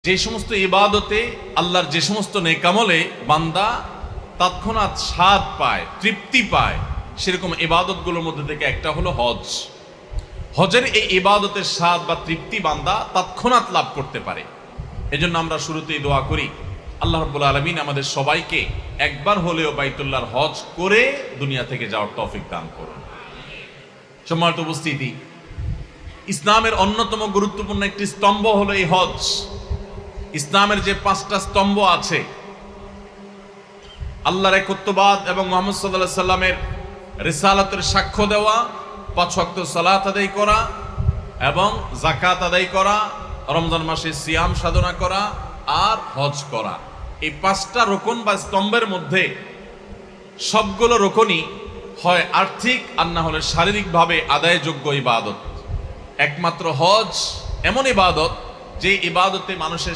যে সমস্ত ইবাদতে আল্লাহর যে সমস্ত নেকামলে বান্দা তৎক্ষণাৎ স্বাদ পায়, তৃপ্তি পায়, সেরকম ইবাদতগুলোর মধ্যে থেকে একটা হলো হজ। হজের এই ইবাদতের স্বাদ বা তৃপ্তি বান্দা তৎক্ষণাৎ লাভ করতে পারে। এজন্য আমরা শুরুতেই দোয়া করি, আল্লাহ রাব্বুল আলামিন আমাদের সবাইকে একবার হলেও বাইতুল্লাহর হজ করে দুনিয়া থেকে যাওয়ার তৌফিক দান করুন। সম্মানিত উপস্থিতি, ইসলামের অন্যতম গুরুত্বপূর্ণ একটি স্তম্ভ হলো এই হজ। ইসলামের যে 5টা স্তম্ভ আছে, আল্লাহর একত্ববাদ এবং মুহাম্মদ সাল্লাল্লাহু আলাইহি সাল্লামের রিসালাতের সাক্ষ্য দেওয়া, 5 ওয়াক্ত সালাত আদায় করা এবং যাকাত আদায় করা, রমজান মাসে সিয়াম সাধনা করা আর হজ করা, এই 5টা রোকন বা স্তম্ভের মধ্যে সবগুলো রোকনই হয় আর্থিক আর না হলে শারীরিকভাবে আদায়যোগ্য ইবাদত। একমাত্র হজ এমন ইবাদত যে ইবাদতে মানুষের